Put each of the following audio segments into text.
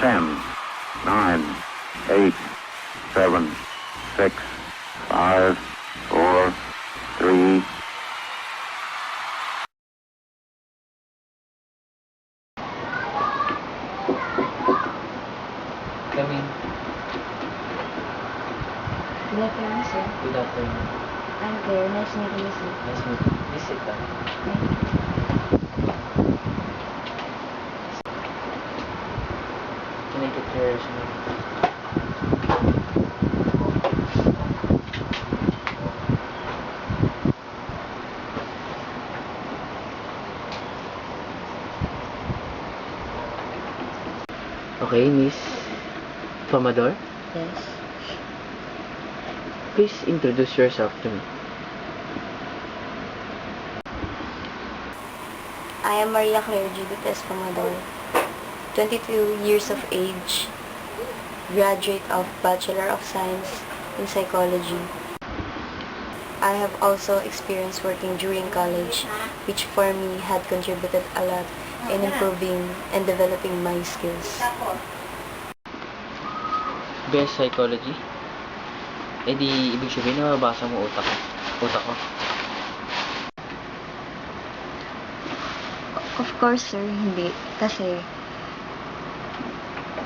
10, 9, 8, 7, 6, 5, 4, 3. Come in. Good afternoon, sir. Good afternoon. I'm Claire. Nice meeting you, sir. Nice meeting you. Please sit down. Thank you. Can I get your resume? Okay, Miss Famador, Yes. please introduce yourself to me. I am Maria Claire Judith Escomador, 22 years of age, graduate of Bachelor of Science in Psychology. I have also experienced working during college, which for me had contributed a lot in improving and developing my skills. Best Psychology? Eh di, ibig sabihin na mabasa mo utak ko. Utak ko. Of course, sir, hindi. Kasi,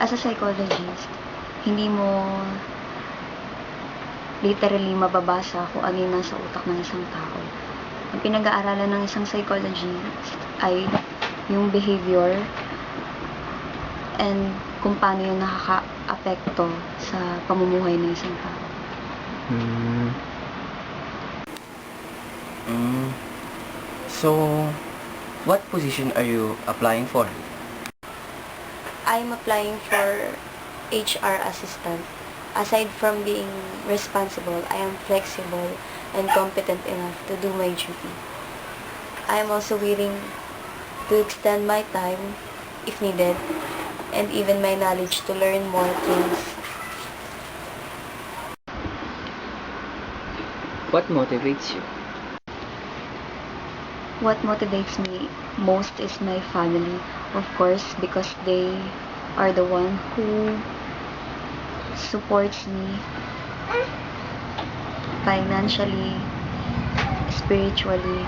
as a psychologist, hindi mo literally mababasa kung ano yung nasa utak ng isang tao. Ang pinag-aaralan ng isang psychologist ay yung behavior and kung paano yung nakaka-apekto sa pamumuhay ng isang tao. So, what position are you applying for? I'm applying for HR assistant. Aside from being responsible, I am flexible and competent enough to do my duty. I am also willing to extend my time if needed and even my knowledge to learn more things. What motivates you? What motivates me most is my family, of course, because they are the one who supports me financially, spiritually,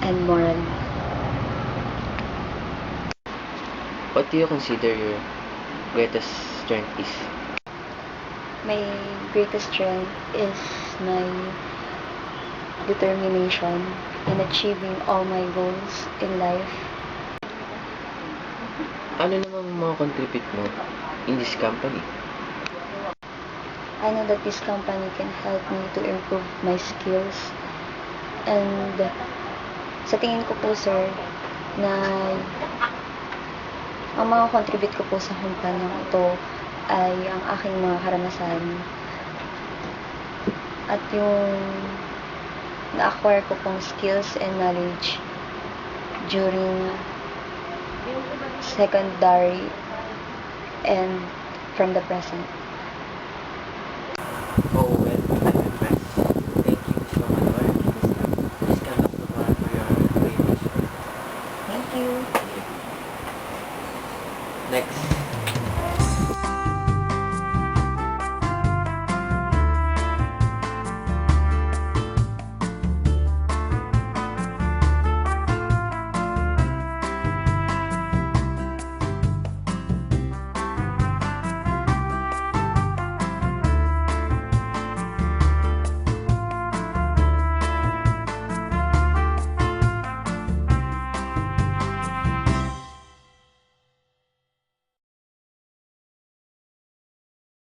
and morally. What do you consider your greatest strength is? My greatest strength is my determination in achieving all my goals in life. Ano namang mga contribute mo in this company? I know that this company can help me to improve my skills. And sa tingin ko po, sir, na ang mga contribute ko po sa kumpanyang ito ay ang aking mga karanasan at yung na-acquire ko pong skills and knowledge during secondary and from the present.